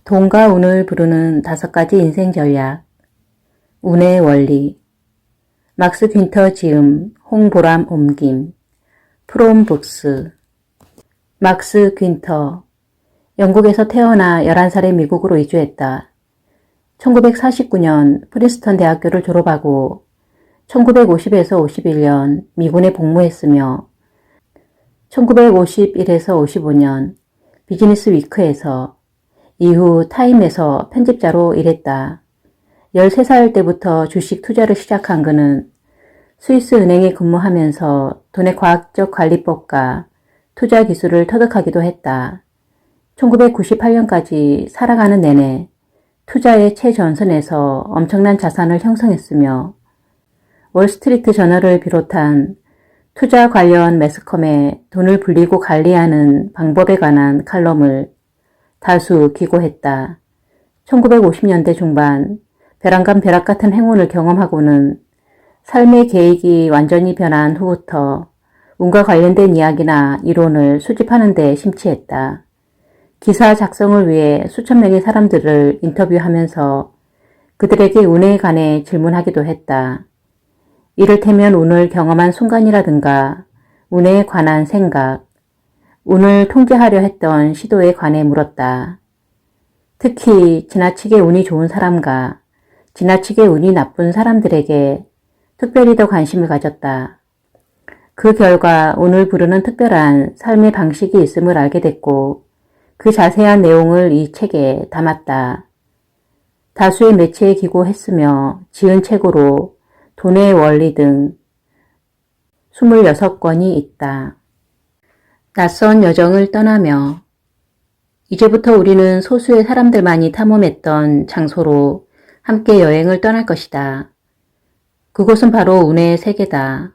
돈과 운을 부르는 5가지 인생 전략. 운의 원리. 막스 퀼터 지음, 홍보람 옮김. 프롬북스. 막스 퀼터. 영국에서 태어나 11살에 미국으로 이주했다. 1949년 프린스턴 대학교를 졸업하고 1950에서 51년 미군에 복무했으며 1951에서 55년 비즈니스 위크에서 이후 타임에서 편집자로 일했다. 13살 때부터 주식 투자를 시작한 그는 스위스 은행에 근무하면서 돈의 과학적 관리법과 투자 기술을 터득하기도 했다. 1998년까지 살아가는 내내 투자의 최전선에서 엄청난 자산을 형성했으며 월스트리트 저널을 비롯한 투자 관련 매스컴에 돈을 불리고 관리하는 방법에 관한 칼럼을 다수 기고했다. 1950년대 중반 벼랑간 벼락 같은 행운을 경험하고는 삶의 계획이 완전히 변한 후부터 운과 관련된 이야기나 이론을 수집하는 데 심취했다. 기사 작성을 위해 수천 명의 사람들을 인터뷰하면서 그들에게 운에 관해 질문하기도 했다. 이를테면 운을 경험한 순간이라든가 운에 관한 생각, 운을 통제하려 했던 시도에 관해 물었다. 특히 지나치게 운이 좋은 사람과 지나치게 운이 나쁜 사람들에게 특별히 더 관심을 가졌다. 그 결과 운을 부르는 특별한 삶의 방식이 있음을 알게 됐고 그 자세한 내용을 이 책에 담았다. 다수의 매체에 기고했으며 지은 책으로 돈의 원리 등 26권이 있다. 낯선 여정을 떠나며 이제부터 우리는 소수의 사람들만이 탐험했던 장소로 함께 여행을 떠날 것이다. 그곳은 바로 운의 세계다.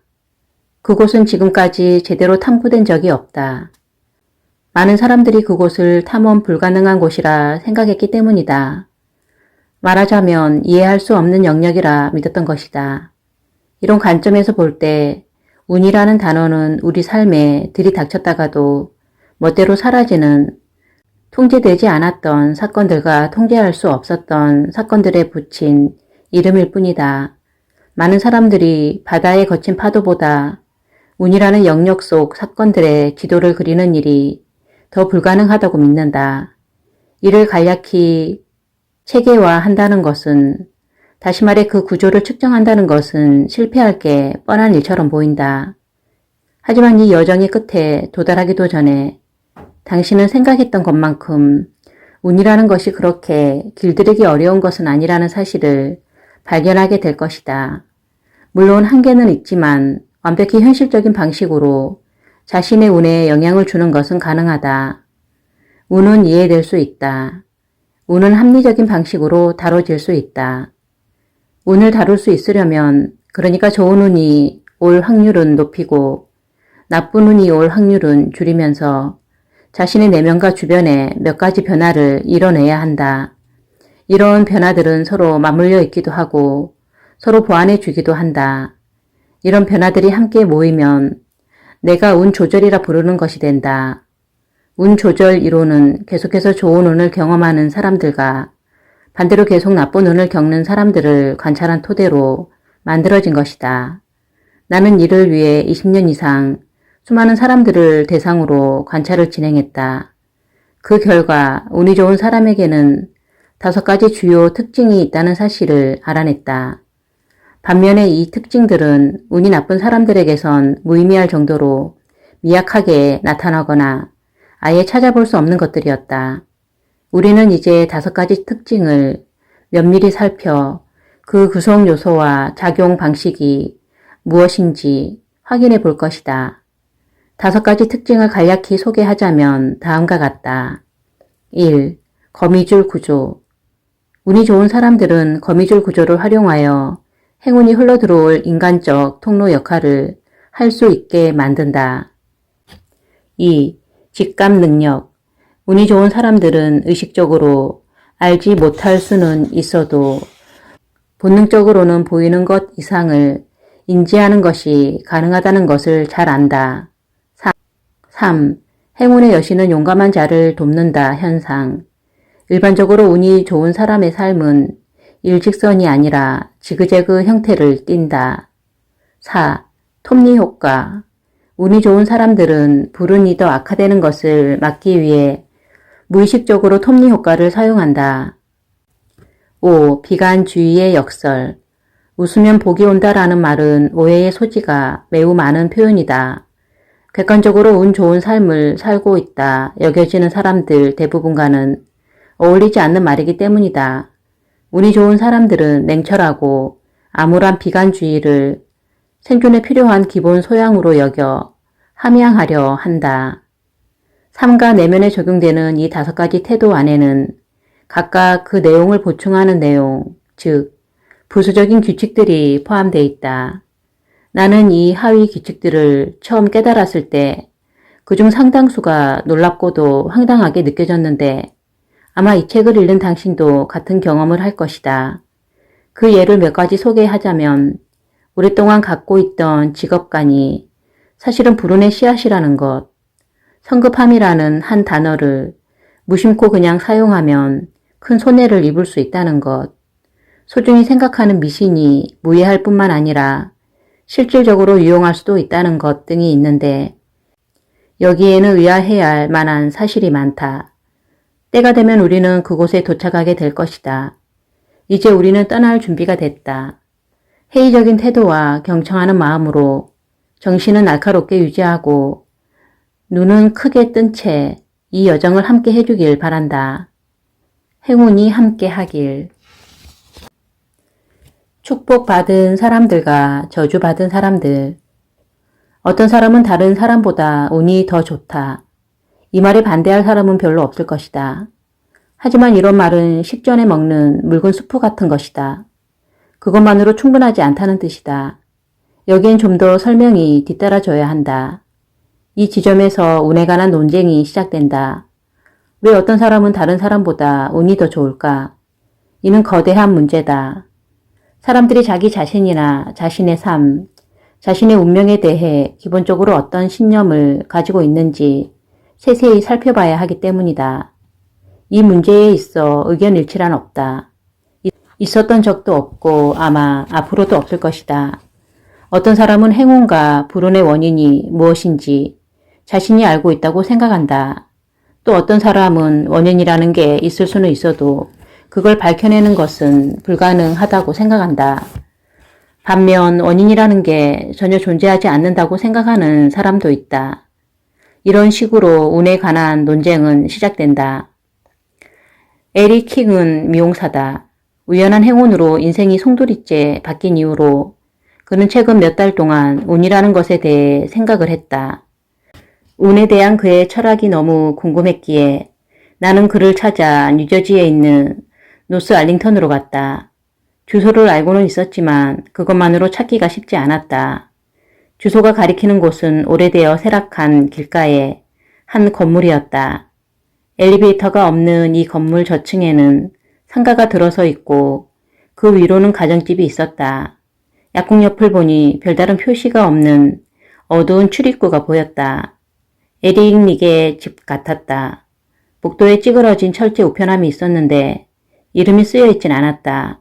그곳은 지금까지 제대로 탐구된 적이 없다. 많은 사람들이 그곳을 탐험 불가능한 곳이라 생각했기 때문이다. 말하자면 이해할 수 없는 영역이라 믿었던 것이다. 이런 관점에서 볼 때 운이라는 단어는 우리 삶에 들이닥쳤다가도 멋대로 사라지는 통제되지 않았던 사건들과 통제할 수 없었던 사건들에 붙인 이름일 뿐이다. 많은 사람들이 바다에 거친 파도보다 운이라는 영역 속 사건들의 지도를 그리는 일이 더 불가능하다고 믿는다. 이를 간략히 체계화한다는 것은, 다시 말해 그 구조를 측정한다는 것은 실패할 게 뻔한 일처럼 보인다. 하지만 이 여정의 끝에 도달하기도 전에 당신은 생각했던 것만큼 운이라는 것이 그렇게 길들이기 어려운 것은 아니라는 사실을 발견하게 될 것이다. 물론 한계는 있지만 완벽히 현실적인 방식으로 자신의 운에 영향을 주는 것은 가능하다. 운은 이해될 수 있다. 운은 합리적인 방식으로 다뤄질 수 있다. 운을 다룰 수 있으려면, 그러니까 좋은 운이 올 확률은 높이고 나쁜 운이 올 확률은 줄이면서 자신의 내면과 주변에 몇 가지 변화를 이뤄내야 한다. 이런 변화들은 서로 맞물려 있기도 하고 서로 보완해 주기도 한다. 이런 변화들이 함께 모이면 내가 운 조절이라 부르는 것이 된다. 운 조절 이론은 계속해서 좋은 운을 경험하는 사람들과 반대로 계속 나쁜 운을 겪는 사람들을 관찰한 토대로 만들어진 것이다. 나는 이를 위해 20년 이상 수많은 사람들을 대상으로 관찰을 진행했다. 그 결과 운이 좋은 사람에게는 5가지 주요 특징이 있다는 사실을 알아냈다. 반면에 이 특징들은 운이 나쁜 사람들에게선 무의미할 정도로 미약하게 나타나거나 아예 찾아볼 수 없는 것들이었다. 우리는 이제 5가지 특징을 면밀히 살펴 그 구성 요소와 작용 방식이 무엇인지 확인해 볼 것이다. 5가지 특징을 간략히 소개하자면 다음과 같다. 1. 거미줄 구조. 운이 좋은 사람들은 거미줄 구조를 활용하여 행운이 흘러들어올 인간적 통로 역할을 할 수 있게 만든다. 2. 직감 능력. 운이 좋은 사람들은 의식적으로 알지 못할 수는 있어도 본능적으로는 보이는 것 이상을 인지하는 것이 가능하다는 것을 잘 안다. 3. 행운의 여신은 용감한 자를 돕는다 현상. 일반적으로 운이 좋은 사람의 삶은 일직선이 아니라 지그재그 형태를 띈다. 4. 톱니 효과. 운이 좋은 사람들은 불운이 더 악화되는 것을 막기 위해 무의식적으로 톱니 효과를 사용한다. 5. 비관주의의 역설. 웃으면 복이 온다라는 말은 오해의 소지가 매우 많은 표현이다. 객관적으로 운 좋은 삶을 살고 있다 여겨지는 사람들 대부분과는 어울리지 않는 말이기 때문이다. 운이 좋은 사람들은 냉철하고 암울한 비관주의를 생존에 필요한 기본 소양으로 여겨 함양하려 한다. 삶과 내면에 적용되는 이 5가지 태도 안에는 각각 그 내용을 보충하는 내용, 즉 부수적인 규칙들이 포함되어 있다. 나는 이 하위 규칙들을 처음 깨달았을 때 그중 상당수가 놀랍고도 황당하게 느껴졌는데 아마 이 책을 읽는 당신도 같은 경험을 할 것이다. 그 예를 몇 가지 소개하자면 오랫동안 갖고 있던 직업관이 사실은 불운의 씨앗이라는 것, 성급함이라는 한 단어를 무심코 그냥 사용하면 큰 손해를 입을 수 있다는 것, 소중히 생각하는 미신이 무해할 뿐만 아니라 실질적으로 유용할 수도 있다는 것 등이 있는데 여기에는 의아해야 할 만한 사실이 많다. 때가 되면 우리는 그곳에 도착하게 될 것이다. 이제 우리는 떠날 준비가 됐다. 회의적인 태도와 경청하는 마음으로 정신은 날카롭게 유지하고 눈은 크게 뜬 채 이 여정을 함께 해주길 바란다. 행운이 함께 하길. 축복받은 사람들과 저주받은 사람들. 어떤 사람은 다른 사람보다 운이 더 좋다. 이 말에 반대할 사람은 별로 없을 것이다. 하지만 이런 말은 식전에 먹는 묽은 수프 같은 것이다. 그것만으로 충분하지 않다는 뜻이다. 여기엔 좀 더 설명이 뒤따라줘야 한다. 이 지점에서 운에 관한 논쟁이 시작된다. 왜 어떤 사람은 다른 사람보다 운이 더 좋을까? 이는 거대한 문제다. 사람들이 자기 자신이나 자신의 삶, 자신의 운명에 대해 기본적으로 어떤 신념을 가지고 있는지 세세히 살펴봐야 하기 때문이다. 이 문제에 있어 의견 일치란 없다. 있었던 적도 없고 아마 앞으로도 없을 것이다. 어떤 사람은 행운과 불운의 원인이 무엇인지 자신이 알고 있다고 생각한다. 또 어떤 사람은 원인이라는 게 있을 수는 있어도 그걸 밝혀내는 것은 불가능하다고 생각한다. 반면 원인이라는 게 전혀 존재하지 않는다고 생각하는 사람도 있다. 이런 식으로 운에 관한 논쟁은 시작된다. 에릭 킹은 미용사다. 우연한 행운으로 인생이 송두리째 바뀐 이후로 그는 최근 몇 달 동안 운이라는 것에 대해 생각을 했다. 운에 대한 그의 철학이 너무 궁금했기에 나는 그를 찾아 뉴저지에 있는 노스 알링턴으로 갔다. 주소를 알고는 있었지만 그것만으로 찾기가 쉽지 않았다. 주소가 가리키는 곳은 오래되어 쇠락한 길가의 한 건물이었다. 엘리베이터가 없는 이 건물 저층에는 상가가 들어서 있고 그 위로는 가정집이 있었다. 약국 옆을 보니 별다른 표시가 없는 어두운 출입구가 보였다. 에릭 닉의 집 같았다. 복도에 찌그러진 철제 우편함이 있었는데 이름이 쓰여 있진 않았다.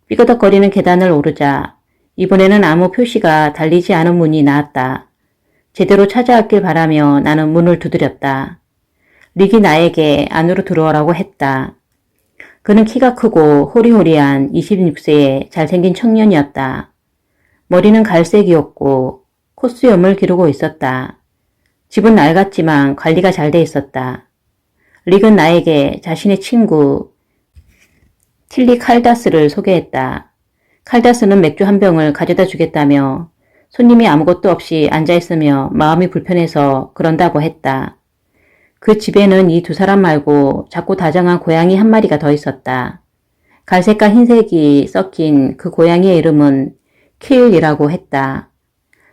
삐그덕거리는 계단을 오르자 이번에는 아무 표시가 달리지 않은 문이 나왔다. 제대로 찾아왔길 바라며 나는 문을 두드렸다. 릭이 나에게 안으로 들어오라고 했다. 그는 키가 크고 호리호리한 26세의 잘생긴 청년이었다. 머리는 갈색이었고 콧수염을 기르고 있었다. 집은 낡았지만 관리가 잘 돼 있었다. 릭은 나에게 자신의 친구 틸리 칼다스를 소개했다. 칼다스는 맥주 한 병을 가져다 주겠다며 손님이 아무것도 없이 앉아있으며 마음이 불편해서 그런다고 했다. 그 집에는 이 2사람 말고 작고 다정한 고양이 한 마리가 더 있었다. 갈색과 흰색이 섞인 그 고양이의 이름은 킬이라고 했다.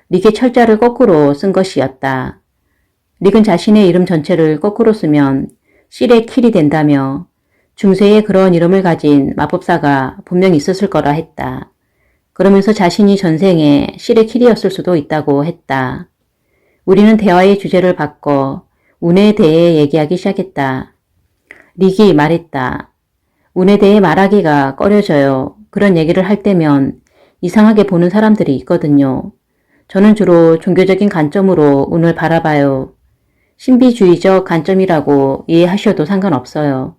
릭의 철자를 거꾸로 쓴 것이었다. 릭은 자신의 이름 전체를 거꾸로 쓰면 실의 킬이 된다며 중세에 그런 이름을 가진 마법사가 분명 있었을 거라 했다. 그러면서 자신이 전생에 실의 킬이었을 수도 있다고 했다. 우리는 대화의 주제를 바꿔 운에 대해 얘기하기 시작했다. 릭이 말했다. 운에 대해 말하기가 꺼려져요. 그런 얘기를 할 때면 이상하게 보는 사람들이 있거든요. 저는 주로 종교적인 관점으로 운을 바라봐요. 신비주의적 관점이라고 이해하셔도 상관없어요.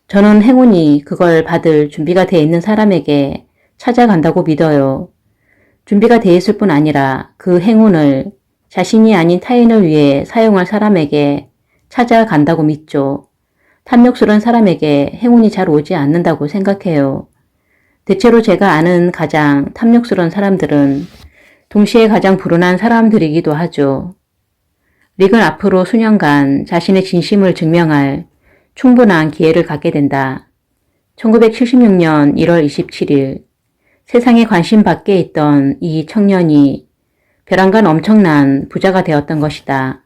저는 행운이 그걸 받을 준비가 돼 있는 사람에게 찾아간다고 믿어요. 준비가 돼 있을 뿐 아니라 그 행운을 자신이 아닌 타인을 위해 사용할 사람에게 찾아간다고 믿죠. 탐욕스러운 사람에게 행운이 잘 오지 않는다고 생각해요. 대체로 제가 아는 가장 탐욕스러운 사람들은 동시에 가장 불운한 사람들이기도 하죠. 릭은 앞으로 수년간 자신의 진심을 증명할 충분한 기회를 갖게 된다. 1976년 1월 27일 세상에 관심 밖에 있던 이 청년이 벼랑간 엄청난 부자가 되었던 것이다.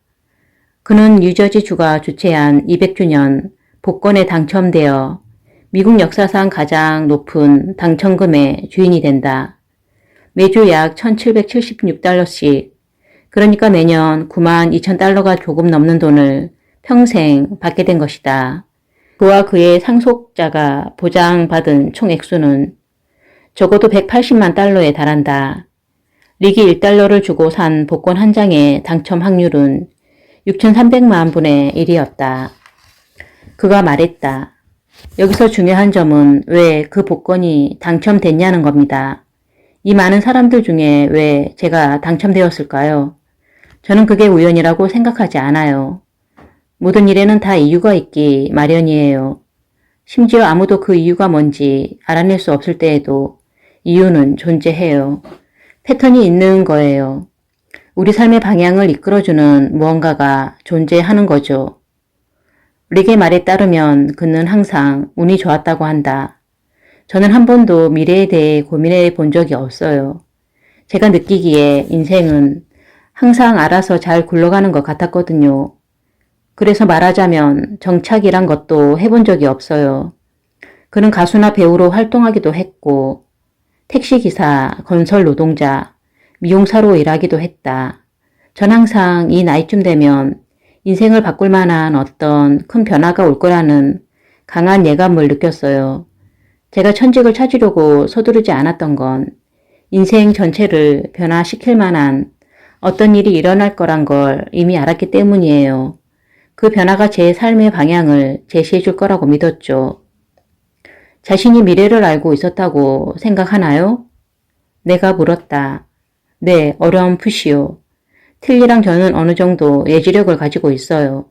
그는 뉴저지주가 주최한 200주년 복권에 당첨되어 미국 역사상 가장 높은 당첨금의 주인이 된다. 매주 약 1776달러씩, 그러니까 매년 92,000달러가 조금 넘는 돈을 평생 받게 된 것이다. 그와 그의 상속자가 보장받은 총 액수는 적어도 180만 달러에 달한다. 릭이 1달러를 주고 산 복권 한 장의 당첨 확률은 6,300만 분의 1이었다. 그가 말했다. 여기서 중요한 점은 왜 그 복권이 당첨됐냐는 겁니다. 이 많은 사람들 중에 왜 제가 당첨되었을까요? 저는 그게 우연이라고 생각하지 않아요. 모든 일에는 다 이유가 있기 마련이에요. 심지어 아무도 그 이유가 뭔지 알아낼 수 없을 때에도 이유는 존재해요. 패턴이 있는 거예요. 우리 삶의 방향을 이끌어주는 무언가가 존재하는 거죠. 릭의 말에 따르면 그는 항상 운이 좋았다고 한다. 저는 한 번도 미래에 대해 고민해 본 적이 없어요. 제가 느끼기에 인생은 항상 알아서 잘 굴러가는 것 같았거든요. 그래서 말하자면 정착이란 것도 해본 적이 없어요. 그는 가수나 배우로 활동하기도 했고 택시기사, 건설 노동자, 미용사로 일하기도 했다. 전 항상 이 나이쯤 되면 인생을 바꿀 만한 어떤 큰 변화가 올 거라는 강한 예감을 느꼈어요. 제가 천직을 찾으려고 서두르지 않았던 건 인생 전체를 변화시킬 만한 어떤 일이 일어날 거란 걸 이미 알았기 때문이에요. 그 변화가 제 삶의 방향을 제시해 줄 거라고 믿었죠. 자신이 미래를 알고 있었다고 생각하나요? 내가 물었다. 네, 어렴풋이요. 틸리랑 저는 어느 정도 예지력을 가지고 있어요.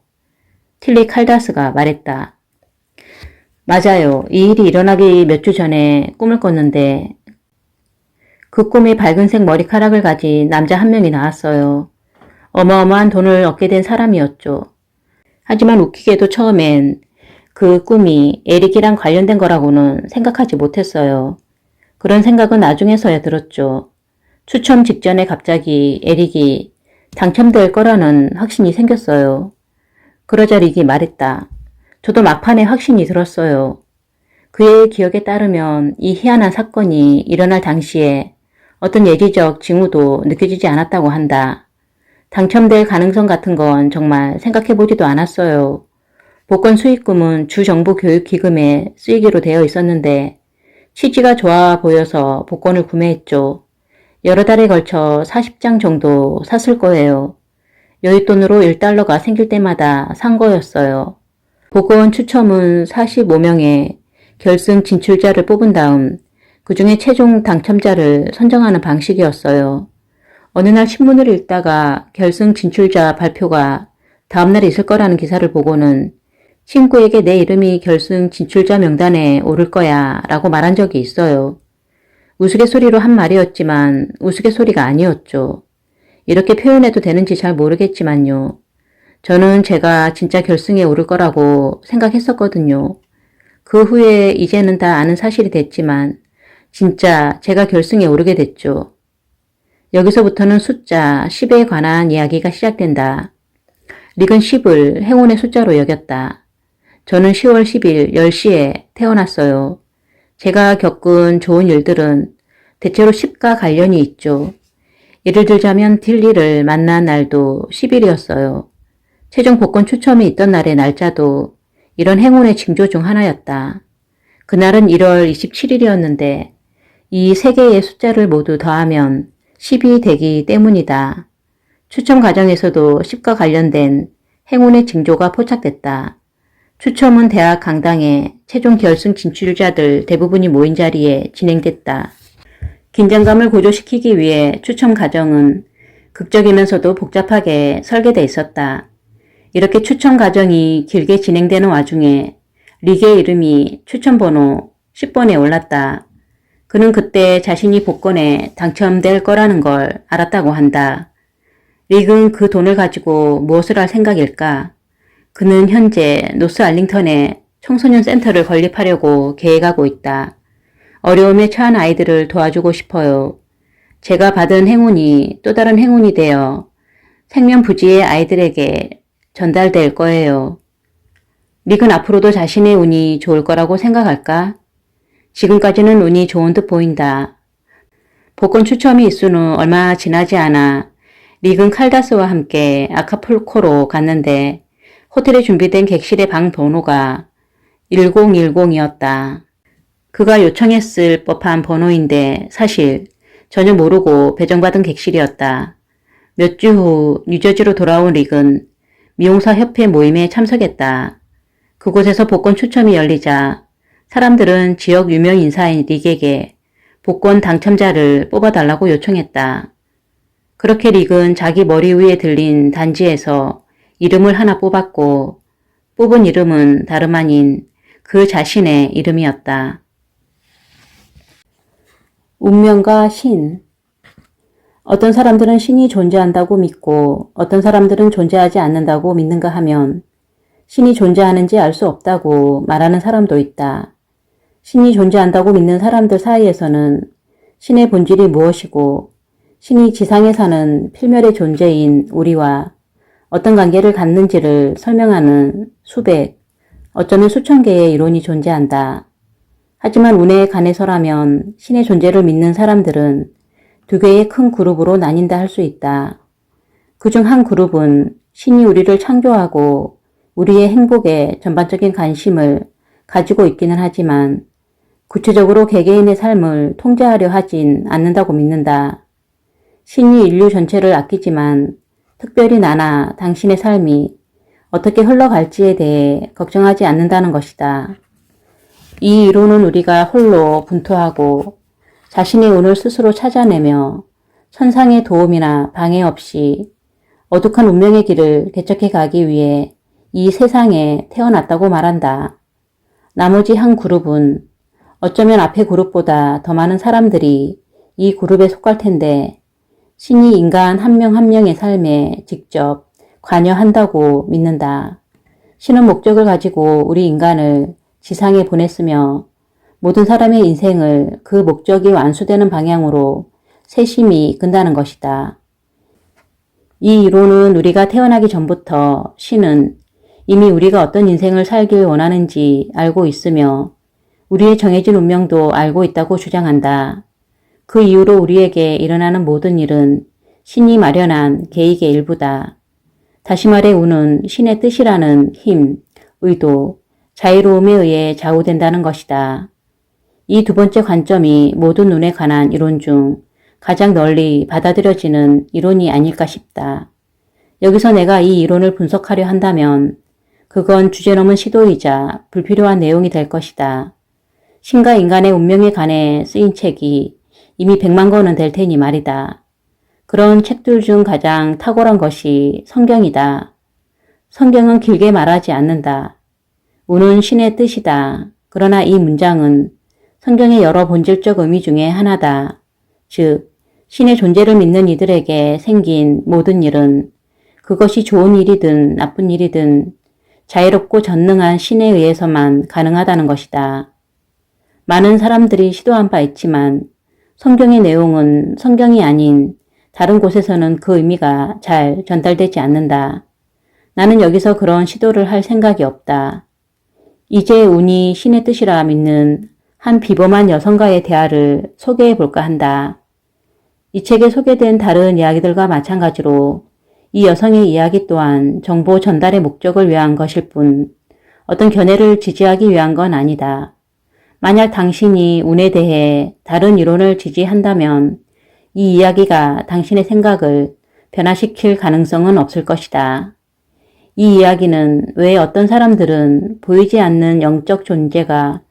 틸리 칼다스가 말했다. 맞아요. 이 일이 일어나기 몇 주 전에 꿈을 꿨는데 그 꿈에 밝은색 머리카락을 가진 남자 한 명이 나왔어요. 어마어마한 돈을 얻게 된 사람이었죠. 하지만 웃기게도 처음엔 그 꿈이 에릭이랑 관련된 거라고는 생각하지 못했어요. 그런 생각은 나중에서야 들었죠. 추첨 직전에 갑자기 에릭이 당첨될 거라는 확신이 생겼어요. 그러자 릭이 말했다. 저도 막판에 확신이 들었어요. 그의 기억에 따르면 이 희한한 사건이 일어날 당시에 어떤 예지적 징후도 느껴지지 않았다고 한다. 당첨될 가능성 같은 건 정말 생각해보지도 않았어요. 복권 수익금은 주정부 교육기금에 쓰이기로 되어 있었는데 취지가 좋아 보여서 복권을 구매했죠. 여러 달에 걸쳐 40장 정도 샀을 거예요. 여윳돈으로 1달러가 생길 때마다 산 거였어요. 복권 추첨은 45명의 결승 진출자를 뽑은 다음 그 중에 최종 당첨자를 선정하는 방식이었어요. 어느 날 신문을 읽다가 결승 진출자 발표가 다음날 있을 거라는 기사를 보고는 친구에게 내 이름이 결승 진출자 명단에 오를 거야 라고 말한 적이 있어요. 우스갯소리로 한 말이었지만 우스갯소리가 아니었죠. 이렇게 표현해도 되는지 잘 모르겠지만요. 저는 제가 진짜 결승에 오를 거라고 생각했었거든요. 그 후에 이제는 다 아는 사실이 됐지만 진짜 제가 결승에 오르게 됐죠. 여기서부터는 숫자 10에 관한 이야기가 시작된다. 릭은 10을 행운의 숫자로 여겼다. 저는 10월 10일 10시에 태어났어요. 제가 겪은 좋은 일들은 대체로 10과 관련이 있죠. 예를 들자면 딜리를 만난 날도 10일이었어요. 최종 복권 추첨이 있던 날의 날짜도 이런 행운의 징조 중 하나였다. 그날은 1월 27일이었는데 이 세 개의 숫자를 모두 더하면 10이 되기 때문이다. 추첨 과정에서도 10과 관련된 행운의 징조가 포착됐다. 추첨은 대학 강당에 최종 결승 진출자들 대부분이 모인 자리에 진행됐다. 긴장감을 고조시키기 위해 추첨 과정은 극적이면서도 복잡하게 설계돼 있었다. 이렇게 추첨 과정이 길게 진행되는 와중에 릭의 이름이 추첨 번호 10번에 올랐다. 그는 그때 자신이 복권에 당첨될 거라는 걸 알았다고 한다. 릭은 그 돈을 가지고 무엇을 할 생각일까? 그는 현재 노스 알링턴에 청소년 센터를 건립하려고 계획하고 있다. 어려움에 처한 아이들을 도와주고 싶어요. 제가 받은 행운이 또 다른 행운이 되어 생면부지의 아이들에게 전달될 거예요. 릭은 앞으로도 자신의 운이 좋을 거라고 생각할까? 지금까지는 운이 좋은 듯 보인다. 복권 추첨이 있은 후 얼마 지나지 않아 릭은 칼다스와 함께 아카풀코로 갔는데 호텔에 준비된 객실의 방 번호가 1010이었다. 그가 요청했을 법한 번호인데 사실 전혀 모르고 배정받은 객실이었다. 몇 주 후 뉴저지로 돌아온 릭은 미용사 협회 모임에 참석했다. 그곳에서 복권 추첨이 열리자 사람들은 지역 유명 인사인 릭에게 복권 당첨자를 뽑아달라고 요청했다. 그렇게 릭은 자기 머리 위에 들린 단지에서 이름을 하나 뽑았고 뽑은 이름은 다름 아닌 그 자신의 이름이었다. 운명과 신. 어떤 사람들은 신이 존재한다고 믿고 어떤 사람들은 존재하지 않는다고 믿는가 하면 신이 존재하는지 알 수 없다고 말하는 사람도 있다. 신이 존재한다고 믿는 사람들 사이에서는 신의 본질이 무엇이고 신이 지상에 사는 필멸의 존재인 우리와 어떤 관계를 갖는지를 설명하는 수백, 어쩌면 수천 개의 이론이 존재한다. 하지만 운에 관해서라면 신의 존재를 믿는 사람들은 두 개의 큰 그룹으로 나뉜다 할 수 있다. 그중 한 그룹은 신이 우리를 창조하고 우리의 행복에 전반적인 관심을 가지고 있기는 하지만 구체적으로 개개인의 삶을 통제하려 하진 않는다고 믿는다. 신이 인류 전체를 아끼지만 특별히 나나 당신의 삶이 어떻게 흘러갈지에 대해 걱정하지 않는다는 것이다. 이 이론은 우리가 홀로 분투하고 자신의 운을 스스로 찾아내며 천상의 도움이나 방해 없이 어둑한 운명의 길을 개척해 가기 위해 이 세상에 태어났다고 말한다. 나머지 한 그룹은 어쩌면 앞의 그룹보다 더 많은 사람들이 이 그룹에 속할 텐데 신이 인간 한 명 한 명의 삶에 직접 관여한다고 믿는다. 신은 목적을 가지고 우리 인간을 지상에 보냈으며 모든 사람의 인생을 그 목적이 완수되는 방향으로 세심히 이끈다는 것이다. 이 이론은 우리가 태어나기 전부터 신은 이미 우리가 어떤 인생을 살길 원하는지 알고 있으며 우리의 정해진 운명도 알고 있다고 주장한다. 그 이후로 우리에게 일어나는 모든 일은 신이 마련한 계획의 일부다. 다시 말해 운은 신의 뜻이라는 힘, 의도, 자유로움에 의해 좌우된다는 것이다. 이 두 번째 관점이 모든 운에 관한 이론 중 가장 널리 받아들여지는 이론이 아닐까 싶다. 여기서 내가 이 이론을 분석하려 한다면 그건 주제넘은 시도이자 불필요한 내용이 될 것이다. 신과 인간의 운명에 관해 쓰인 책이 이미 100만 권은 될 테니 말이다. 그런 책들 중 가장 탁월한 것이 성경이다. 성경은 길게 말하지 않는다. 운은 신의 뜻이다. 그러나 이 문장은 성경의 여러 본질적 의미 중에 하나다. 즉, 신의 존재를 믿는 이들에게 생긴 모든 일은 그것이 좋은 일이든 나쁜 일이든 자유롭고 전능한 신에 의해서만 가능하다는 것이다. 많은 사람들이 시도한 바 있지만 성경의 내용은 성경이 아닌 다른 곳에서는 그 의미가 잘 전달되지 않는다. 나는 여기서 그런 시도를 할 생각이 없다. 이제 운이 신의 뜻이라 믿는 한 비범한 여성과의 대화를 소개해 볼까 한다. 이 책에 소개된 다른 이야기들과 마찬가지로 이 여성의 이야기 또한 정보 전달의 목적을 위한 것일 뿐 어떤 견해를 지지하기 위한 건 아니다. 만약 당신이 운에 대해 다른 이론을 지지한다면 이 이야기가 당신의 생각을 변화시킬 가능성은 없을 것이다. 이 이야기는 왜 어떤 사람들은 보이지 않는 영적 존재가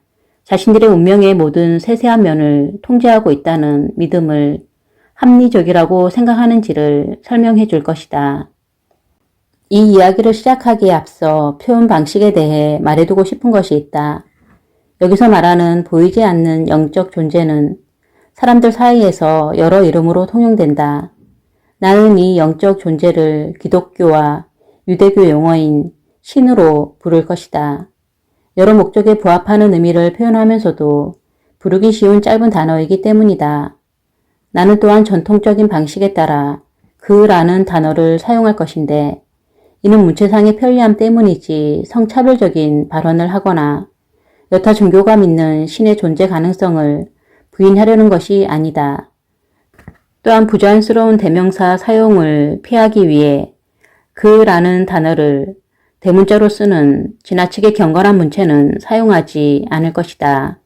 자신들의 운명의 모든 세세한 면을 통제하고 있다는 믿음을 합리적이라고 생각하는지를 설명해 줄 것이다. 이 이야기를 시작하기에 앞서 표현 방식에 대해 말해두고 싶은 것이 있다. 여기서 말하는 보이지 않는 영적 존재는 사람들 사이에서 여러 이름으로 통용된다. 나는 이 영적 존재를 기독교와 유대교 용어인 신으로 부를 것이다. 여러 목적에 부합하는 의미를 표현하면서도 부르기 쉬운 짧은 단어이기 때문이다. 나는 또한 전통적인 방식에 따라 그라는 단어를 사용할 것인데 이는 문체상의 편리함 때문이지 성차별적인 발언을 하거나 여타 종교가 믿는 신의 존재 가능성을 부인하려는 것이 아니다. 또한 부자연스러운 대명사 사용을 피하기 위해 그라는 단어를 대문자로 쓰는 지나치게 경건한 문체는 사용하지 않을 것이다.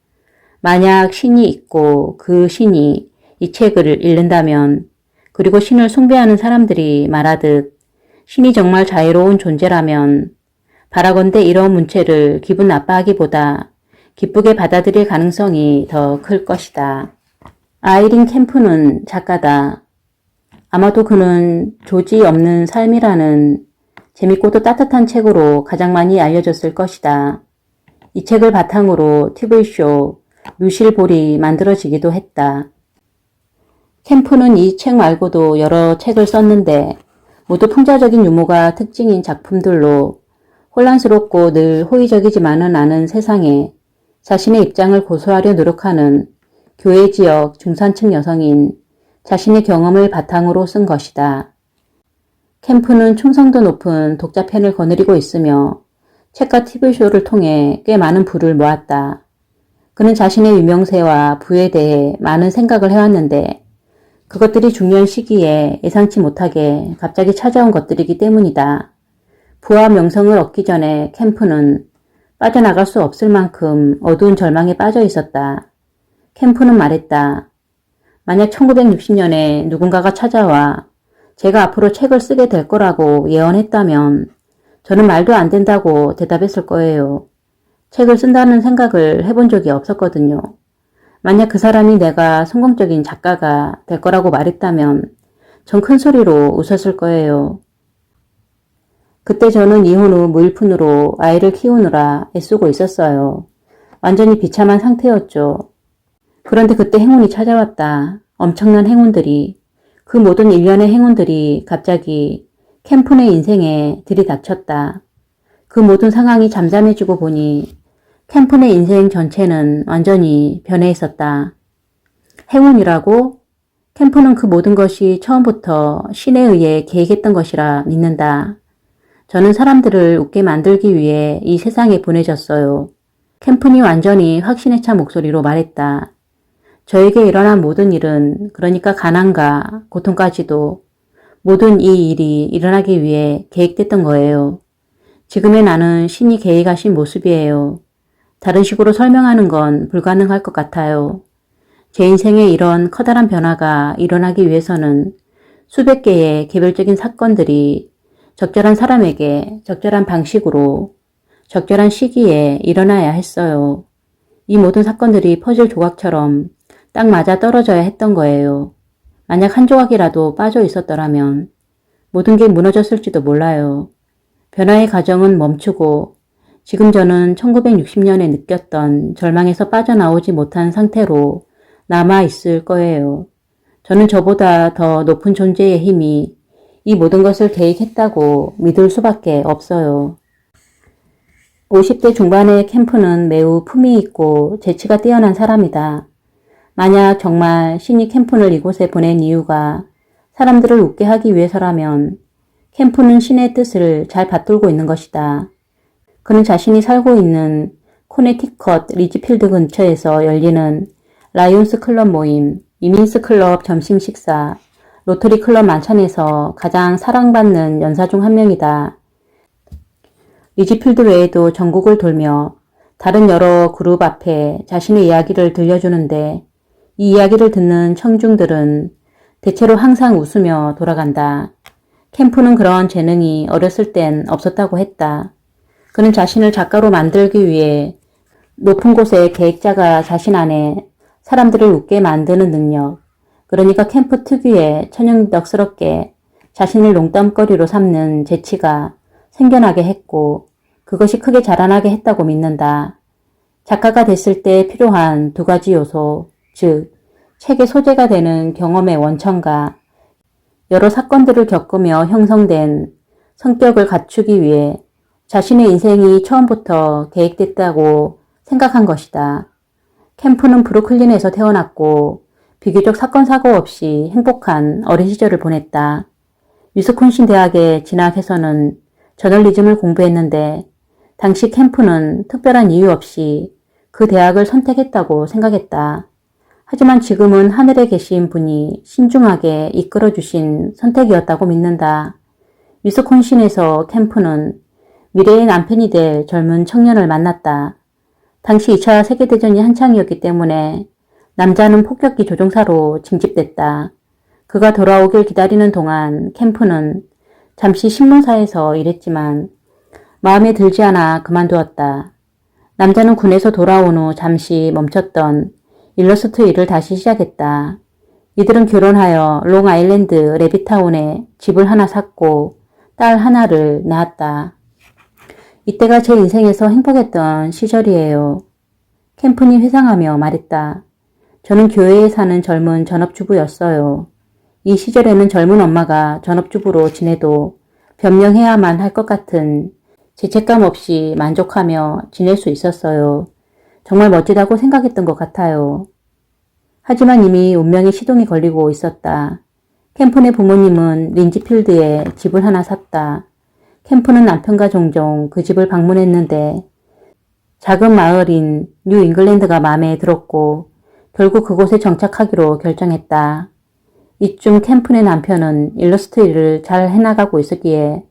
만약 신이 있고 그 신이 이 책을 읽는다면 그리고 신을 숭배하는 사람들이 말하듯 신이 정말 자유로운 존재라면 바라건대 이런 문체를 기분 나빠하기보다 기쁘게 받아들일 가능성이 더 클 것이다. 아이린 캠프는 작가다. 아마도 그는 조지 없는 삶이라는 재밌고도 따뜻한 책으로 가장 많이 알려졌을 것이다. 이 책을 바탕으로 TV쇼 루실볼이 만들어지기도 했다. 캠프는 이 책 말고도 여러 책을 썼는데 모두 풍자적인 유머가 특징인 작품들로 혼란스럽고 늘 호의적이지만은 않은 세상에 자신의 입장을 고수하려 노력하는 교회 지역 중산층 여성인 자신의 경험을 바탕으로 쓴 것이다. 캠프는 충성도 높은 독자 팬을 거느리고 있으며 책과 TV쇼를 통해 꽤 많은 부를 모았다. 그는 자신의 유명세와 부에 대해 많은 생각을 해왔는데 그것들이 중요한 시기에 예상치 못하게 갑자기 찾아온 것들이기 때문이다. 부와 명성을 얻기 전에 캠프는 빠져나갈 수 없을 만큼 어두운 절망에 빠져 있었다. 캠프는 말했다. 만약 1960년에 누군가가 찾아와 제가 앞으로 책을 쓰게 될 거라고 예언했다면 저는 말도 안 된다고 대답했을 거예요. 책을 쓴다는 생각을 해본 적이 없었거든요. 만약 그 사람이 내가 성공적인 작가가 될 거라고 말했다면 전 큰 소리로 웃었을 거예요. 그때 저는 이혼 후 무일푼으로 아이를 키우느라 애쓰고 있었어요. 완전히 비참한 상태였죠. 그런데 그때 행운이 찾아왔다. 엄청난 행운들이. 그 모든 일련의 행운들이 갑자기 캠프의 인생에 들이닥쳤다. 그 모든 상황이 잠잠해지고 보니 캠프의 인생 전체는 완전히 변해 있었다. 행운이라고? 캠프는 그 모든 것이 처음부터 신에 의해 계획했던 것이라 믿는다. 저는 사람들을 웃게 만들기 위해 이 세상에 보내졌어요. 캠프는 완전히 확신에 찬 목소리로 말했다. 저에게 일어난 모든 일은, 그러니까 가난과 고통까지도 모든 이 일이 일어나기 위해 계획됐던 거예요. 지금의 나는 신이 계획하신 모습이에요. 다른 식으로 설명하는 건 불가능할 것 같아요. 제 인생에 이런 커다란 변화가 일어나기 위해서는 수백 개의 개별적인 사건들이 적절한 사람에게 적절한 방식으로 적절한 시기에 일어나야 했어요. 이 모든 사건들이 퍼즐 조각처럼 딱 맞아 떨어져야 했던 거예요. 만약 한 조각이라도 빠져 있었더라면 모든 게 무너졌을지도 몰라요. 변화의 과정은 멈추고 지금 저는 1960년에 느꼈던 절망에서 빠져나오지 못한 상태로 남아있을 거예요. 저는 저보다 더 높은 존재의 힘이 이 모든 것을 계획했다고 믿을 수밖에 없어요. 50대 중반의 캠프는 매우 품위 있고 재치가 뛰어난 사람이다. 만약 정말 신이 캠프를 이곳에 보낸 이유가 사람들을 웃게 하기 위해서라면 캠프는 신의 뜻을 잘 받들고 있는 것이다. 그는 자신이 살고 있는 코네티컷 리지필드 근처에서 열리는 라이온스 클럽 모임, 이민스 클럽 점심 식사, 로터리 클럽 만찬에서 가장 사랑받는 연사 중 한 명이다. 리지필드 외에도 전국을 돌며 다른 여러 그룹 앞에 자신의 이야기를 들려주는데 이 이야기를 듣는 청중들은 대체로 항상 웃으며 돌아간다. 캠프는 그런 재능이 어렸을 땐 없었다고 했다. 그는 자신을 작가로 만들기 위해 높은 곳의 계획자가 자신 안에 사람들을 웃게 만드는 능력, 그러니까 캠프 특유의 천연덕스럽게 자신을 농담거리로 삼는 재치가 생겨나게 했고 그것이 크게 자라나게 했다고 믿는다. 작가가 됐을 때 필요한 두 가지 요소, 즉 책의 소재가 되는 경험의 원천과 여러 사건들을 겪으며 형성된 성격을 갖추기 위해 자신의 인생이 처음부터 계획됐다고 생각한 것이다. 캠프는 브루클린에서 태어났고 비교적 사건 사고 없이 행복한 어린 시절을 보냈다. 위스콘신 대학에 진학해서는 저널리즘을 공부했는데 당시 캠프는 특별한 이유 없이 그 대학을 선택했다고 생각했다. 하지만 지금은 하늘에 계신 분이 신중하게 이끌어주신 선택이었다고 믿는다. 위스콘신에서 캠프는 미래의 남편이 될 젊은 청년을 만났다. 당시 2차 세계대전이 한창이었기 때문에 남자는 폭격기 조종사로 징집됐다. 그가 돌아오길 기다리는 동안 캠프는 잠시 신문사에서 일했지만 마음에 들지 않아 그만두었다. 남자는 군에서 돌아온 후 잠시 멈췄던 일러스트 일을 다시 시작했다. 이들은 결혼하여 롱아일랜드 레비타운에 집을 하나 샀고 딸 하나를 낳았다. 이때가 제 인생에서 행복했던 시절이에요. 캠프니 회상하며 말했다. 저는 교회에 사는 젊은 전업주부였어요. 이 시절에는 젊은 엄마가 전업주부로 지내도 변명해야만 할 것 같은 죄책감 없이 만족하며 지낼 수 있었어요. 정말 멋지다고 생각했던 것 같아요. 하지만 이미 운명의 시동이 걸리고 있었다. 캠프의 부모님은 린지필드에 집을 하나 샀다. 캠프는 남편과 종종 그 집을 방문했는데 작은 마을인 뉴 잉글랜드가 마음에 들었고 결국 그곳에 정착하기로 결정했다. 이쯤 캠프의 남편은 일러스트 일을 잘 해나가고 있었기에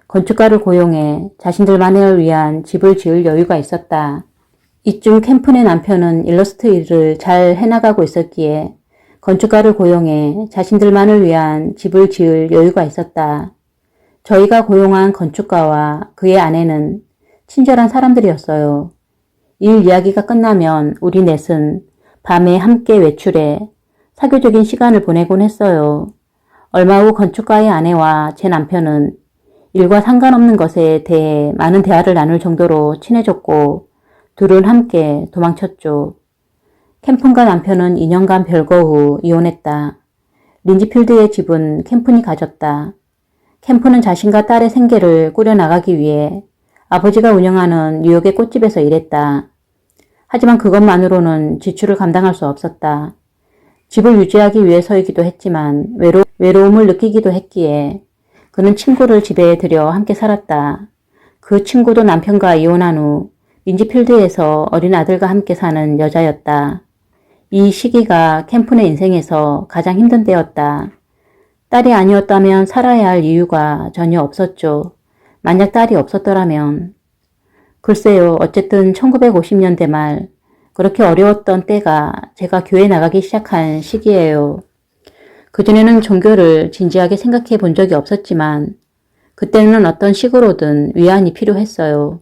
건축가를 고용해 자신들만을 위한 집을 지을 여유가 있었다. 이쯤 캠프의 남편은 일러스트 일을 잘 해나가고 있었기에 건축가를 고용해 자신들만을 위한 집을 지을 여유가 있었다. 저희가 고용한 건축가와 그의 아내는 친절한 사람들이었어요. 일 이야기가 끝나면 우리 넷은 밤에 함께 외출해 사교적인 시간을 보내곤 했어요. 얼마 후 건축가의 아내와 제 남편은 일과 상관없는 것에 대해 많은 대화를 나눌 정도로 친해졌고 둘은 함께 도망쳤죠. 캠픈과 남편은 2년간 별거 후 이혼했다. 린지필드의 집은 캠픈이 가졌다. 캠프는 자신과 딸의 생계를 꾸려나가기 위해 아버지가 운영하는 뉴욕의 꽃집에서 일했다. 하지만 그것만으로는 지출을 감당할 수 없었다. 집을 유지하기 위해서이기도 했지만 외로움을 느끼기도 했기에 그는 친구를 집에 들여 함께 살았다. 그 친구도 남편과 이혼한 후 린지필드에서 어린 아들과 함께 사는 여자였다. 이 시기가 캠프의 인생에서 가장 힘든 때였다. 딸이 아니었다면 살아야 할 이유가 전혀 없었죠. 만약 딸이 없었더라면. 글쎄요, 어쨌든 1950년대 말 그렇게 어려웠던 때가 제가 교회 나가기 시작한 시기예요. 그전에는 종교를 진지하게 생각해 본 적이 없었지만 그때는 어떤 식으로든 위안이 필요했어요.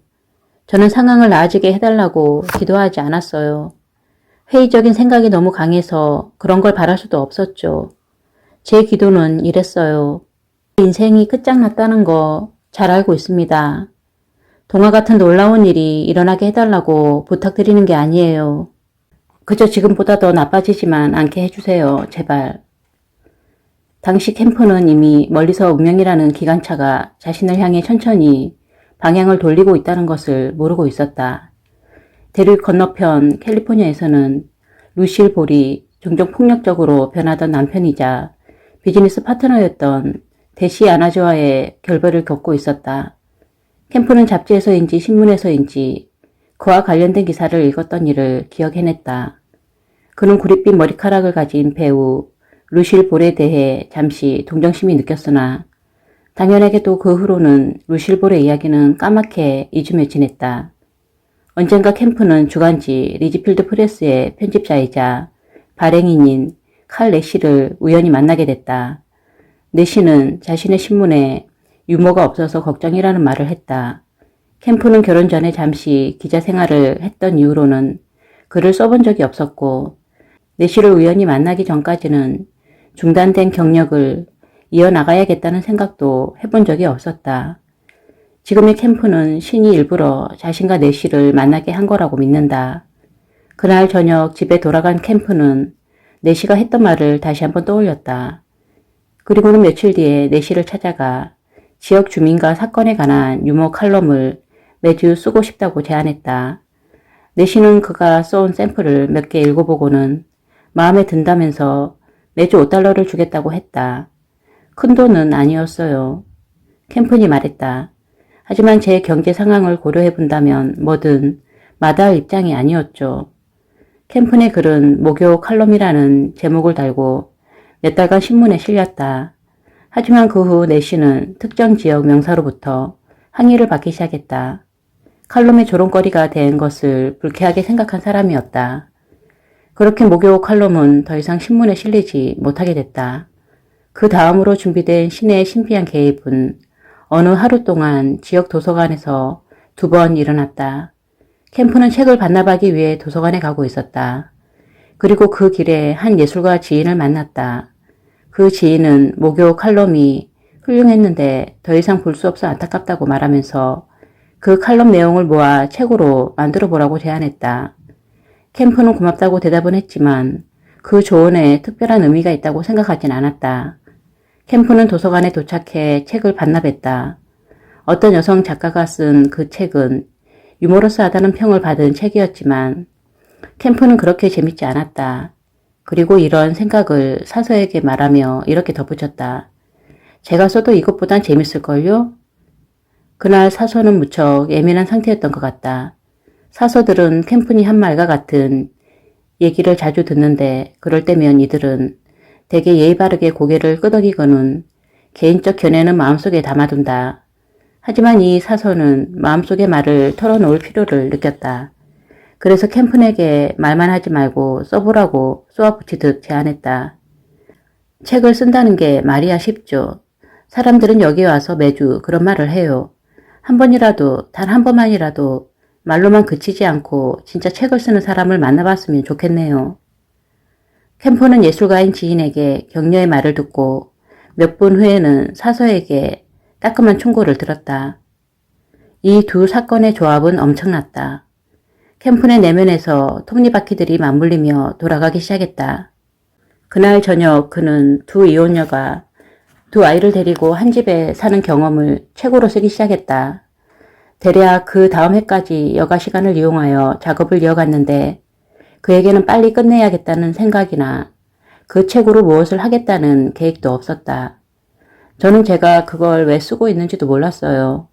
저는 상황을 나아지게 해달라고 기도하지 않았어요. 회의적인 생각이 너무 강해서 그런 걸 바랄 수도 없었죠. 제 기도는 이랬어요. 인생이 끝장났다는 거 잘 알고 있습니다. 동화 같은 놀라운 일이 일어나게 해달라고 부탁드리는 게 아니에요. 그저 지금보다 더 나빠지지만 않게 해주세요. 제발. 당시 캠프는 이미 멀리서 운명이라는 기관차가 자신을 향해 천천히 방향을 돌리고 있다는 것을 모르고 있었다. 대륙 건너편 캘리포니아에서는 루실 볼이 종종 폭력적으로 변하던 남편이자 비즈니스 파트너였던 대시 아나즈와의 결별을 겪고 있었다. 캠프는 잡지에서인지 신문에서인지 그와 관련된 기사를 읽었던 일을 기억해냈다. 그는 구릿빛 머리카락을 가진 배우 루실 볼에 대해 잠시 동정심이 느꼈으나 당연하게도 그 후로는 루실볼의 이야기는 까맣게 잊으며 지냈다. 언젠가 캠프는 주간지 리지필드 프레스의 편집자이자 발행인인 칼 내시를 우연히 만나게 됐다. 내시는 자신의 신문에 유머가 없어서 걱정이라는 말을 했다. 캠프는 결혼 전에 잠시 기자 생활을 했던 이후로는 글을 써본 적이 없었고 내시를 우연히 만나기 전까지는 중단된 경력을 이어나가야겠다는 생각도 해본 적이 없었다. 지금의 캠프는 신이 일부러 자신과 내시를 만나게 한 거라고 믿는다. 그날 저녁 집에 돌아간 캠프는 내시가 했던 말을 다시 한번 떠올렸다. 그리고는 며칠 뒤에 내시를 찾아가 지역 주민과 사건에 관한 유머 칼럼을 매주 쓰고 싶다고 제안했다. 내시는 그가 써온 샘플을 몇 개 읽어보고는 마음에 든다면서 매주 $5를 주겠다고 했다. 큰 돈은 아니었어요. 캠프니 말했다. 하지만 제 경제 상황을 고려해 본다면 뭐든 마다할 입장이 아니었죠. 캠프의 글은 목요 칼럼이라는 제목을 달고 몇 달간 신문에 실렸다. 하지만 그 후 내시는 특정 지역 명사로부터 항의를 받기 시작했다. 칼럼의 조롱거리가 된 것을 불쾌하게 생각한 사람이었다. 그렇게 목요 칼럼은 더 이상 신문에 실리지 못하게 됐다. 그 다음으로 준비된 신의 신비한 개입은 어느 하루 동안 지역 도서관에서 2번 일어났다. 캠프는 책을 반납하기 위해 도서관에 가고 있었다. 그리고 그 길에 한 예술가 지인을 만났다. 그 지인은 목요 칼럼이 훌륭했는데 더 이상 볼 수 없어 안타깝다고 말하면서 그 칼럼 내용을 모아 책으로 만들어 보라고 제안했다. 캠프는 고맙다고 대답은 했지만 그 조언에 특별한 의미가 있다고 생각하진 않았다. 캠프는 도서관에 도착해 책을 반납했다. 어떤 여성 작가가 쓴 그 책은 유머러스하다는 평을 받은 책이었지만 캠프는 그렇게 재밌지 않았다. 그리고 이런 생각을 사서에게 말하며 이렇게 덧붙였다. 제가 써도 이것보단 재밌을걸요? 그날 사서는 무척 예민한 상태였던 것 같다. 사서들은 캠프니 한 말과 같은 얘기를 자주 듣는데 그럴 때면 이들은 되게 예의 바르게 고개를 끄덕이고는 개인적 견해는 마음속에 담아둔다. 하지만 이 사서는 마음속의 말을 털어놓을 필요를 느꼈다. 그래서 캠프에게 말만 하지 말고 써보라고 쏘아붙이듯 제안했다. 책을 쓴다는 게 말이야 쉽죠. 사람들은 여기 와서 매주 그런 말을 해요. 한 번이라도, 단 한 번만이라도 말로만 그치지 않고 진짜 책을 쓰는 사람을 만나봤으면 좋겠네요. 캠프는 예술가인 지인에게 격려의 말을 듣고 몇 분 후에는 사서에게 따끔한 충고를 들었다. 이 두 사건의 조합은 엄청났다. 캠프의 내면에서 톱니바퀴들이 맞물리며 돌아가기 시작했다. 그날 저녁 그는 두 이혼녀가 두 아이를 데리고 한 집에 사는 경험을 책으로 쓰기 시작했다. 대략 그 다음 해까지 여가 시간을 이용하여 작업을 이어갔는데 그에게는 빨리 끝내야겠다는 생각이나 그 책으로 무엇을 하겠다는 계획도 없었다. 저는 제가 그걸 왜 쓰고 있는지도 몰랐어요.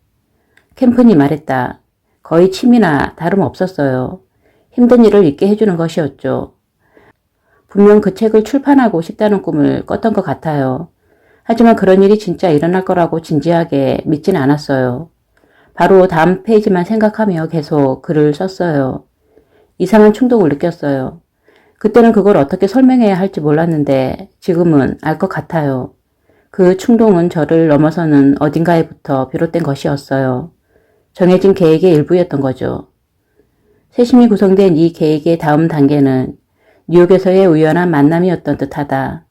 캠프니 말했다. 거의 취미나 다름없었어요. 힘든 일을 잊게 해주는 것이었죠. 분명 그 책을 출판하고 싶다는 꿈을 꿨던 것 같아요. 하지만 그런 일이 진짜 일어날 거라고 진지하게 믿진 않았어요. 바로 다음 페이지만 생각하며 계속 글을 썼어요. 이상한 충동을 느꼈어요. 그때는 그걸 어떻게 설명해야 할지 몰랐는데 지금은 알 것 같아요. 그 충동은 저를 넘어서는 어딘가에부터 비롯된 것이었어요. 정해진 계획의 일부였던 거죠. 세심히 구성된 이 계획의 다음 단계는 뉴욕에서의 우연한 만남이었던 듯하다.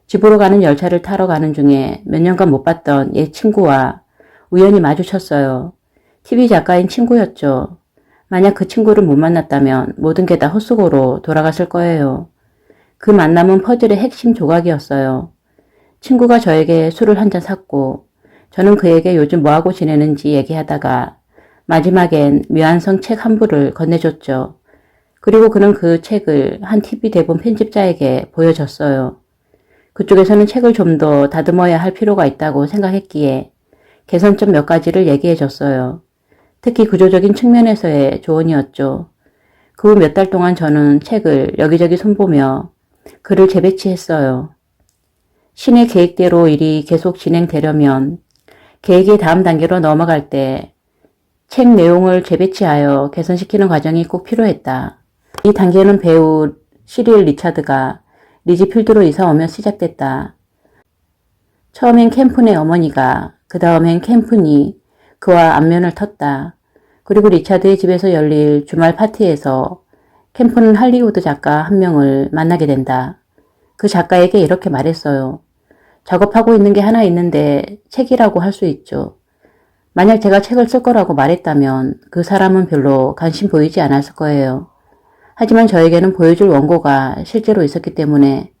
집으로 가는 열차를 타러 가는 중에 몇 년간 못 봤던 옛 친구와 우연히 마주쳤어요. TV 작가인 친구였죠. 만약 그 친구를 못 만났다면 모든 게 다 헛수고로 돌아갔을 거예요. 그 만남은 퍼즐의 핵심 조각이었어요. 친구가 저에게 술을 한 잔 샀고 저는 그에게 요즘 뭐하고 지내는지 얘기하다가 마지막엔 미완성 책 한 부를 건네줬죠. 그리고 그는 그 책을 한 TV 대본 편집자에게 보여줬어요. 그쪽에서는 책을 좀 더 다듬어야 할 필요가 있다고 생각했기에 개선점 몇 가지를 얘기해줬어요. 특히 구조적인 측면에서의 조언이었죠. 그 후 몇 달 동안 저는 책을 여기저기 손보며 글을 재배치했어요. 신의 계획대로 일이 계속 진행되려면 계획의 다음 단계로 넘어갈 때 책 내용을 재배치하여 개선시키는 과정이 꼭 필요했다. 이 단계는 배우 시릴 리차드가 리지필드로 이사 오며 시작됐다. 처음엔 캠픈의 어머니가, 그 다음엔 캠픈이 그와 안면을 텄다. 그리고 리차드의 집에서 열릴 주말 파티에서 캠픈은 할리우드 작가 한 명을 만나게 된다. 그 작가에게 이렇게 말했어요. 작업하고 있는 게 하나 있는데 책이라고 할 수 있죠. 만약 제가 책을 쓸 거라고 말했다면 그 사람은 별로 관심 보이지 않았을 거예요. 하지만 저에게는 보여줄 원고가 실제로 있었기 때문에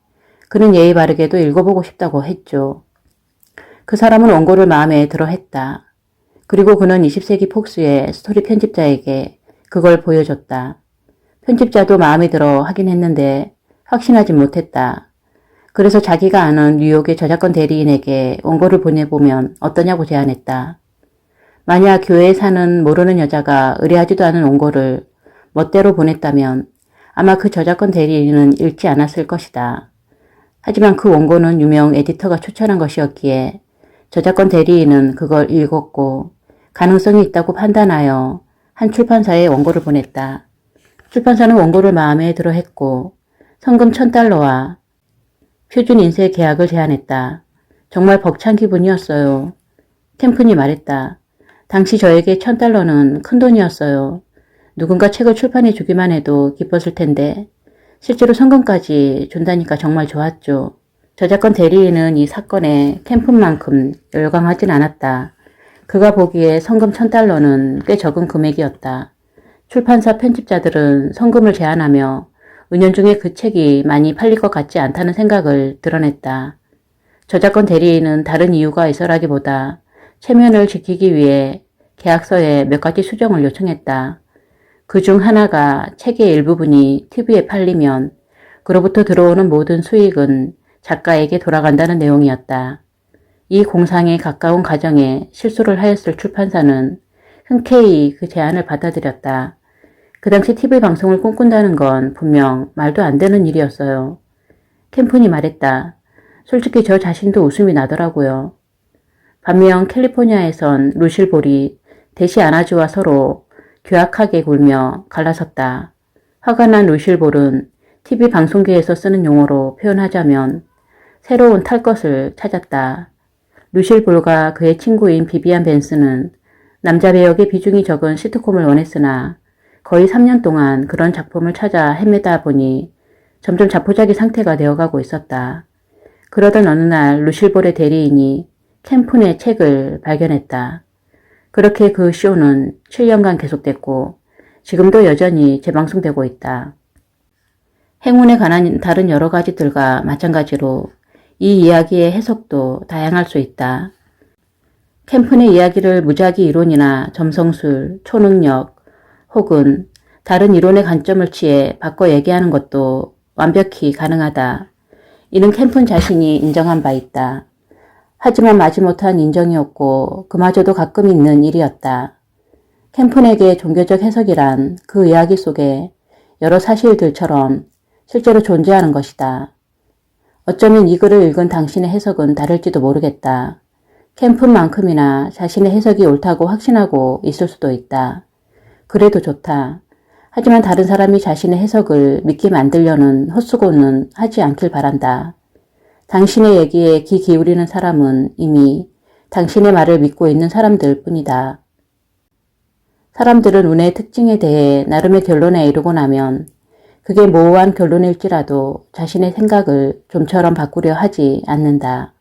그는 예의 바르게도 읽어보고 싶다고 했죠. 그 사람은 원고를 마음에 들어 했다. 그리고 그는 20세기 폭스의 스토리 편집자에게 그걸 보여줬다. 편집자도 마음에 들어 하긴 했는데 확신하지 못했다. 그래서 자기가 아는 뉴욕의 저작권 대리인에게 원고를 보내보면 어떠냐고 제안했다. 만약 교회에 사는 모르는 여자가 의뢰하지도 않은 원고를 멋대로 보냈다면 아마 그 저작권 대리인은 읽지 않았을 것이다. 하지만 그 원고는 유명 에디터가 추천한 것이었기에 저작권 대리인은 그걸 읽었고 가능성이 있다고 판단하여 한 출판사에 원고를 보냈다. 출판사는 원고를 마음에 들어 했고 성금 $1,000와 표준 인쇄 계약을 제안했다. 정말 벅찬 기분이었어요. 캠픈이 말했다. 당시 저에게 $1,000는 큰 돈이었어요. 누군가 책을 출판해 주기만 해도 기뻤을 텐데 실제로 성금까지 준다니까 정말 좋았죠. 저작권 대리인은 이 사건에 캠픈만큼 열광하진 않았다. 그가 보기에 성금 $1,000는 꽤 적은 금액이었다. 출판사 편집자들은 성금을 제한하며 은연중에 그 책이 많이 팔릴 것 같지 않다는 생각을 드러냈다. 저작권 대리인은 다른 이유가 있어라기보다 체면을 지키기 위해 계약서에 몇 가지 수정을 요청했다. 그 중 하나가 책의 일부분이 TV에 팔리면 그로부터 들어오는 모든 수익은 작가에게 돌아간다는 내용이었다. 이 공상에 가까운 과정에 실수를 하였을 출판사는 흔쾌히 그 제안을 받아들였다. 그 당시 TV 방송을 꿈꾼다는 건 분명 말도 안 되는 일이었어요. 캠픈이 말했다. 솔직히 저 자신도 웃음이 나더라고요. 반면 캘리포니아에선 루실 볼이 대시 아나즈와 서로 교약하게 굴며 갈라섰다. 화가 난 루실 볼은 TV 방송계에서 쓰는 용어로 표현하자면 새로운 탈 것을 찾았다. 루실 볼과 그의 친구인 비비안 벤스는 남자 배역의 비중이 적은 시트콤을 원했으나 거의 3년 동안 그런 작품을 찾아 헤매다 보니 점점 자포자기 상태가 되어가고 있었다. 그러던 어느 날 루실 볼의 대리인이 캠픈의 책을 발견했다. 그렇게 그 쇼는 7년간 계속됐고 지금도 여전히 재방송되고 있다. 행운에 관한 다른 여러 가지들과 마찬가지로 이 이야기의 해석도 다양할 수 있다. 캠픈의 이야기를 무작위 이론이나 점성술, 초능력 혹은 다른 이론의 관점을 취해 바꿔 얘기하는 것도 완벽히 가능하다. 이는 캠픈 자신이 인정한 바 있다. 하지만 마지못한 인정이었고 그마저도 가끔 있는 일이었다. 캠픈에게 종교적 해석이란 그 이야기 속에 여러 사실들처럼 실제로 존재하는 것이다. 어쩌면 이 글을 읽은 당신의 해석은 다를지도 모르겠다. 캠픈만큼이나 자신의 해석이 옳다고 확신하고 있을 수도 있다. 그래도 좋다. 하지만 다른 사람이 자신의 해석을 믿게 만들려는 헛수고는 하지 않길 바란다. 당신의 얘기에 귀 기울이는 사람은 이미 당신의 말을 믿고 있는 사람들 뿐이다. 사람들은 운의 특징에 대해 나름의 결론에 이르고 나면 그게 모호한 결론일지라도 자신의 생각을 좀처럼 바꾸려 하지 않는다.